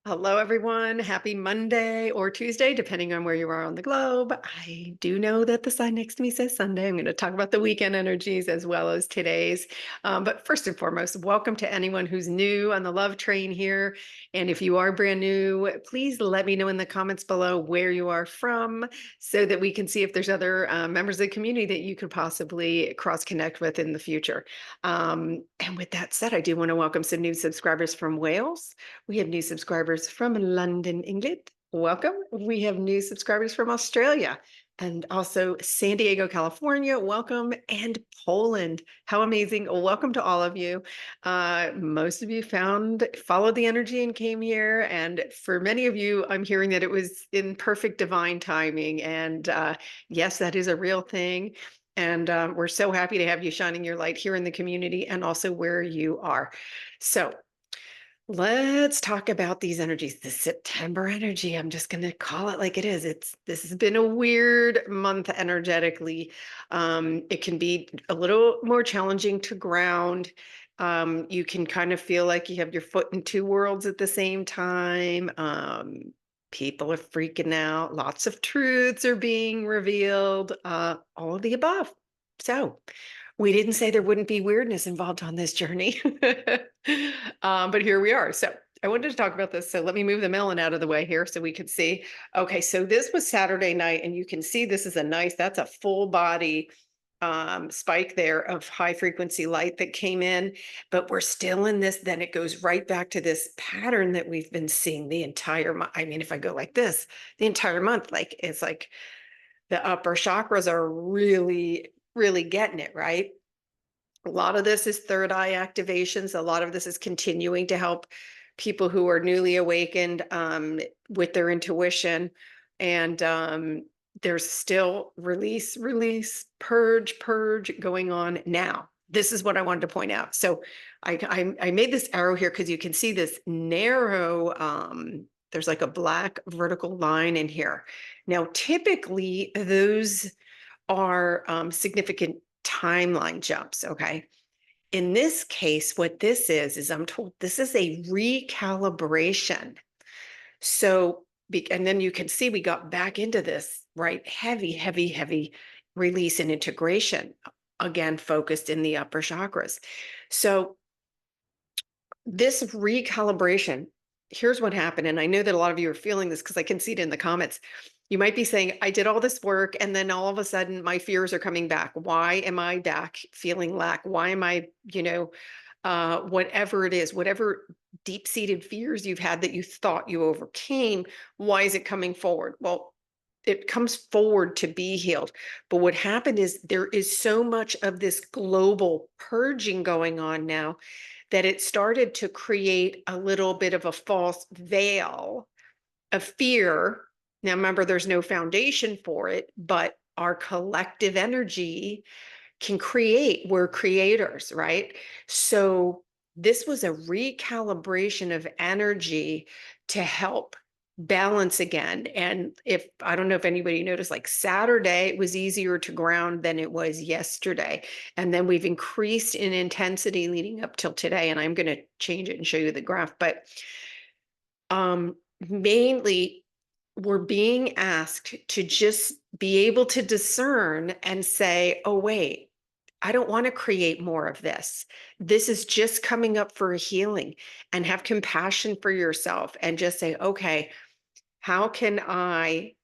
Hello, everyone. Happy Monday or Tuesday, depending on where you are on the globe. I do know that the sign next to me says Sunday. I'm going to talk about the weekend energies as well as today's. But first and foremost, welcome to anyone who's new on the love train here. And if you are brand new, please let me know in the comments below where you are from so that we can see if there's other members of the community that you could possibly cross connect with in the future. And with that said, I do want to welcome some new subscribers from Wales. We have new subscribers from London, England. Welcome. We have new subscribers from Australia and also San Diego, California. Welcome. And Poland. How amazing. Welcome to all of you. Most of you followed the energy and came here. And for many of you, I'm hearing that it was in perfect divine timing. And yes, that is a real thing. And we're so happy to have you shining your light here in the community and also where you are. So let's talk about these energies. The September energy, I'm just going to call it like it is. This has been a weird month energetically. It can be a little more challenging to ground. You can kind of feel like you have your foot in two worlds at the same time. People are freaking out. Lots of truths are being revealed. All of the above. So we didn't say there wouldn't be weirdness involved on this journey, but here we are. So I wanted to talk about this. So let me move the melon out of the way here so we could see. Okay, so this was Saturday night, and you can see this is that's a full body spike there of high frequency light that came in, but we're still in this. Then it goes right back to this pattern that we've been seeing the entire month. I mean, if I go like this, the entire month, like it's like the upper chakras are really getting it, right? A lot of this is third eye activations. A lot of this is continuing to help people who are newly awakened with their intuition. And there's still release, purge going on now. This is what I wanted to point out. So I made this arrow here because you can see this narrow, there's like a black vertical line in here. Now, typically those are significant timeline jumps, okay? In this case, what this is I'm told this is a recalibration. So, and then you can see we got back into this, right? Heavy release and integration, again, focused in the upper chakras. So this recalibration, here's what happened. And I know that a lot of you are feeling this because I can see it in the comments. You might be saying, I did all this work and then all of a sudden my fears are coming back. Why am I back feeling lack? Why am I, whatever it is, whatever deep-seated fears you've had that you thought you overcame, why is it coming forward? Well, it comes forward to be healed. But what happened is there is so much of this global purging going on now that it started to create a little bit of a false veil of fear. Now, remember, there's no foundation for it, but our collective energy can create. We're creators, right? So this was a recalibration of energy to help balance again. And if I don't know if anybody noticed, like Saturday, it was easier to ground than it was yesterday. And then we've increased in intensity leading up till today. And I'm going to change it and show you the graph. But mainly, we're being asked to just be able to discern and say, oh, wait, I don't want to create more of this. This is just coming up for a healing, and have compassion for yourself and just say, okay, how can I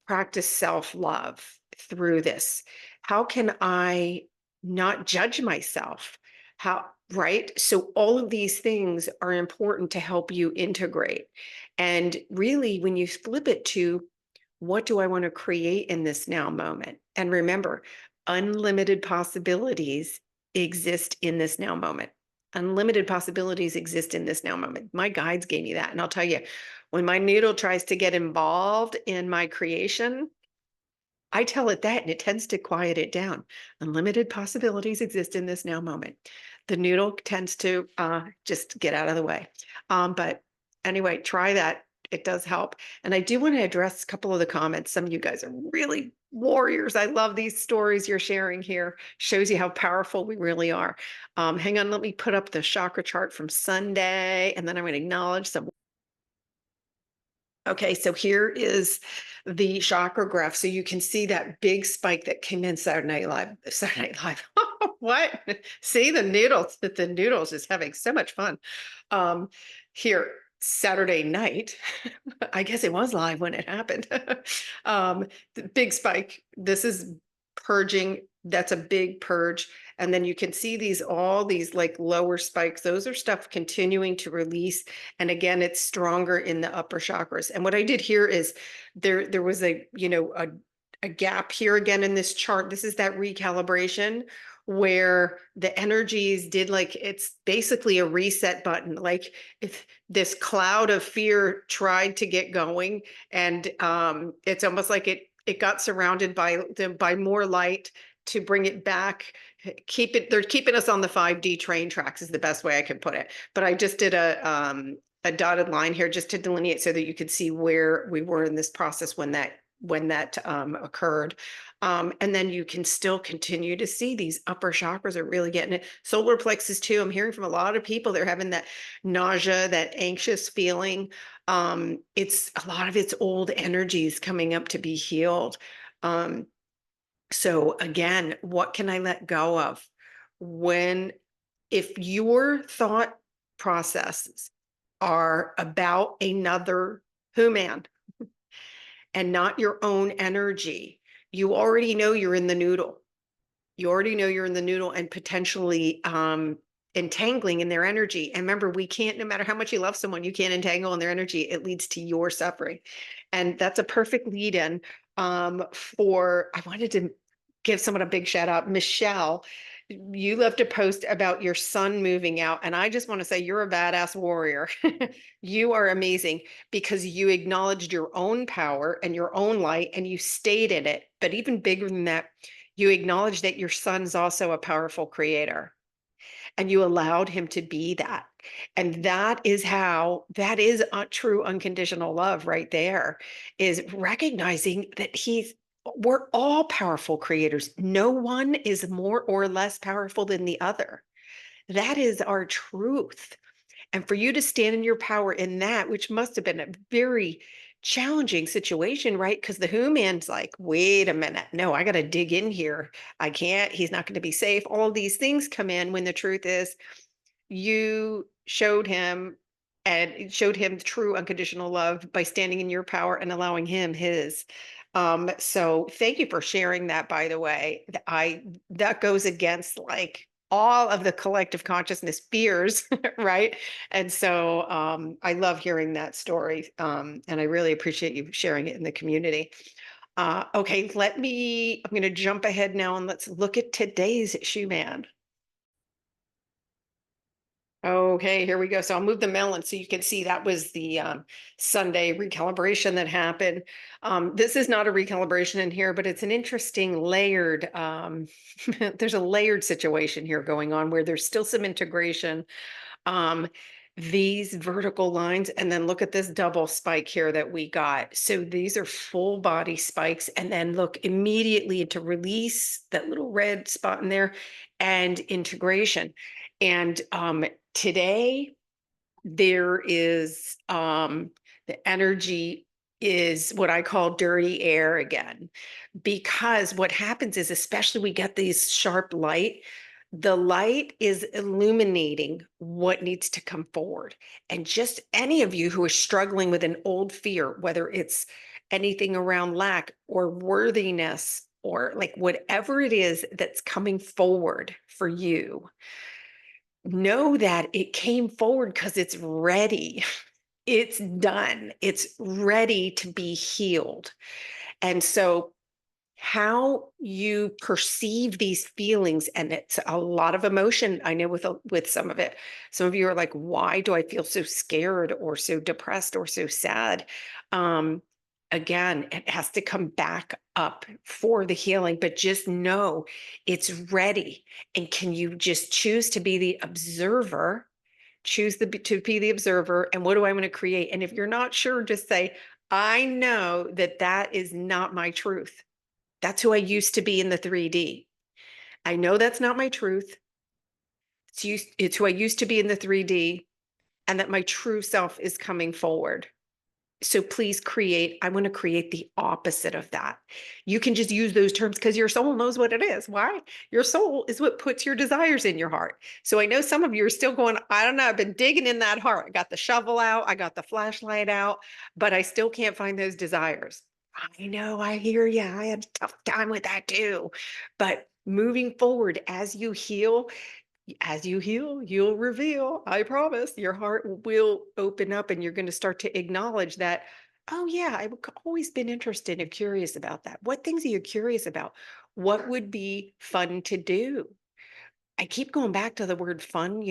practice self-love through this? How can I not judge myself? Right? So all of these things are important to help you integrate. And really, when you flip it to what do I want to create in this now moment? And remember, unlimited possibilities exist in this now moment. Unlimited possibilities exist in this now moment. My guides gave me that. And I'll tell you, when my noodle tries to get involved in my creation, I tell it that and it tends to quiet it down. Unlimited possibilities exist in this now moment. The noodle tends to just get out of the way. But anyway, try that. It does help. And I do want to address a couple of the comments. Some of you guys are really warriors. I love these stories you're sharing here. Shows you how powerful we really are. Hang on, let me put up the chakra chart from Sunday, and then I'm going to acknowledge some Okay, so here is the chakra graph. So you can see that big spike that came in Saturday Night Live. Saturday Night Live. What? See the noodles is having so much fun. Um, Here, Saturday night. I guess it was live when it happened. The big spike. This is purging. That's a big purge. And then you can see all these like lower spikes. Those are stuff continuing to release. And again, it's stronger in the upper chakras. And what I did here is there was a gap here again in this chart. This is that recalibration where the energies did like, it's basically a reset button. Like if this cloud of fear tried to get going, and it's almost like it got surrounded by more light to bring it back. They're keeping us on the 5D train tracks is the best way I could put it. But I just did a dotted line here just to delineate so that you could see where we were in this process when that occurred. And then you can still continue to see these upper chakras are really getting it. Solar plexus too. I'm hearing from a lot of people, they're having that nausea, that anxious feeling. It's a lot of its old energies coming up to be healed. So again, what can I let go of if your thought processes are about another human and not your own energy, you already know you're in the noodle. You already know you're in the noodle and potentially entangling in their energy. And remember, we can't, no matter how much you love someone, you can't entangle in their energy. It leads to your suffering. And that's a perfect lead in I wanted to give someone a big shout out. Michelle, you left a post about your son moving out. And I just want to say you're a badass warrior. You are amazing because you acknowledged your own power and your own light and you stayed in it. But even bigger than that, you acknowledge that your son's also a powerful creator and you allowed him to be that. And that is a true unconditional love right there, is recognizing that we're all powerful creators. No one is more or less powerful than the other. That is our truth. And for you to stand in your power in that, which must have been a very challenging situation, right? Because the who man's like, wait a minute, no, I got to dig in here. I can't, he's not going to be safe. All these things come in when the truth is you showed him true unconditional love by standing in your power and allowing him his. So thank you for sharing that, by the way. That goes against like all of the collective consciousness fears, right? And so I love hearing that story. And I really appreciate you sharing it in the community. Okay, I'm going to jump ahead now and let's look at today's Schumann. Okay, here we go. So I'll move the melon so you can see that was the Sunday recalibration that happened. This is not a recalibration in here, but it's an interesting layered, there's a layered situation here going on where there's still some integration. Um, these vertical lines, and then look at this double spike here that we got. So these are full body spikes, and then look immediately to release that little red spot in there and integration. And today there is the energy is what I call dirty air again, because what happens is, especially we get these sharp light, the light is illuminating what needs to come forward. And just any of you who are struggling with an old fear, whether it's anything around lack or worthiness or like whatever it is that's coming forward for you, know that it came forward because it's ready. It's done. It's ready to be healed. And so how you perceive these feelings, and it's a lot of emotion, I know, with some of it. Some of you are like, why do I feel so scared or so depressed or so sad? Again, it has to come back up for the healing, but just know it's ready. And can you just choose to be the observer? To be the observer. And what do I want to create? And if you're not sure, just say, I know that is not my truth. That's who I used to be in the 3D. I know that's not my truth. It's who I used to be in the 3D, and that my true self is coming forward. So please create, I want to create the opposite of that. You can just use those terms because your soul knows what it is. Why? Your soul is what puts your desires in your heart. So I know some of you are still going, I don't know, I've been digging in that heart. I got the shovel out, I got the flashlight out, but I still can't find those desires. I know, I hear you. I had a tough time with that too. But moving forward, as you heal, you'll reveal. I promise your heart will open up and you're going to start to acknowledge that, oh, yeah, I've always been interested and curious about that. What things are you curious about? What would be fun to do? I keep going back to the word fun.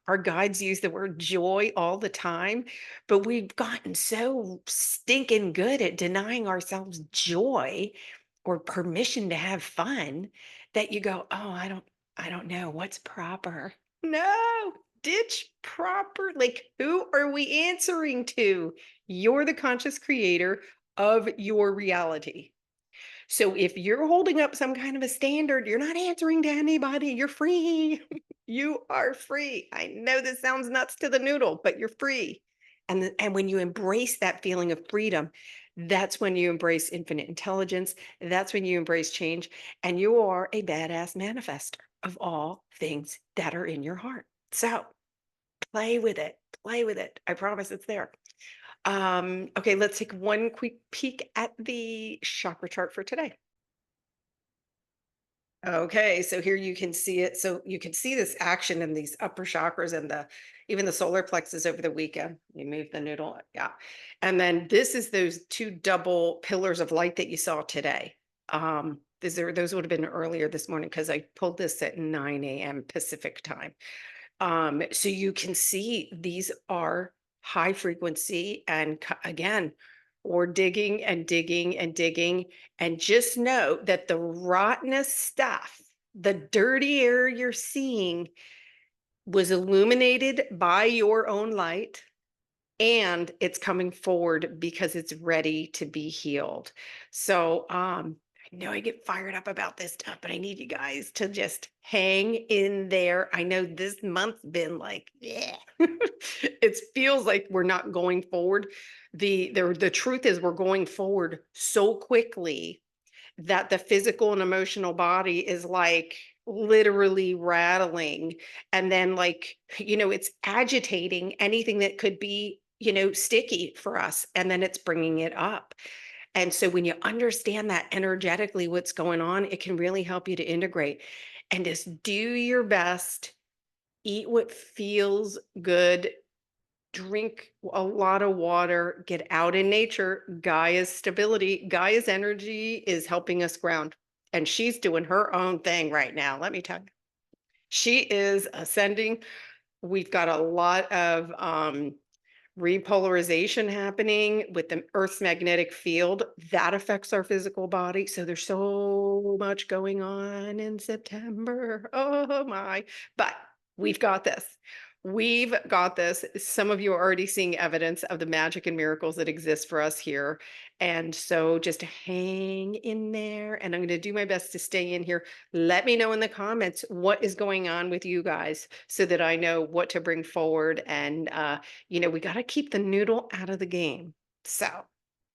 Our guides use the word joy all the time, but we've gotten so stinking good at denying ourselves joy or permission to have fun that you go, oh, I don't know what's proper. No, ditch proper. Like, who are we answering to? You're the conscious creator of your reality. So if you're holding up some kind of a standard, you're not answering to anybody. You're free. You are free. I know this sounds nuts to the noodle, but you're free. And when you embrace that feeling of freedom, that's when you embrace infinite intelligence. That's when you embrace change. And you are a badass manifester of all things that are in your heart. So play with it. Play with it. I promise it's there. Okay, let's take one quick peek at the chakra chart for today. Okay, so here you can see it. So you can see this action in these upper chakras and the even the solar plexus over the weekend. You move the noodle, yeah. And then this is those two double pillars of light that you saw today. Those would have been earlier this morning because I pulled this at 9 a.m. Pacific time. So you can see these are high frequency and again, or digging and digging and digging. And just know that the rottenest stuff, the dirty air you're seeing was illuminated by your own light and it's coming forward because it's ready to be healed. So I know I get fired up about this stuff, but I need you guys to just hang in there. I know this month's been like, yeah. It feels like we're not going forward. The truth is we're going forward so quickly that the physical and emotional body is like literally rattling, and then like it's agitating anything that could be sticky for us, and then it's bringing it up. And so when you understand that energetically what's going on, it can really help you to integrate and just do your best. Eat what feels good, drink a lot of water, get out in nature. Gaia's stability, Gaia's energy is helping us ground. And she's doing her own thing right now. Let me tell you, she is ascending. We've got a lot of repolarization happening with the Earth's magnetic field that affects our physical body. So there's so much going on in September. Oh my. But we've got this. We've got this. Some of you are already seeing evidence of the magic and miracles that exist for us here. And so just hang in there. And I'm going to do my best to stay in here. Let me know in the comments what is going on with you guys so that I know what to bring forward. And we got to keep the noodle out of the game. So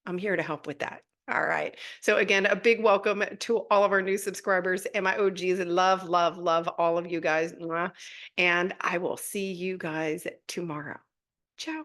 I'm here to help with that. All right. So again, a big welcome to all of our new subscribers and my OGs. Love, love, love all of you guys. And I will see you guys tomorrow. Ciao.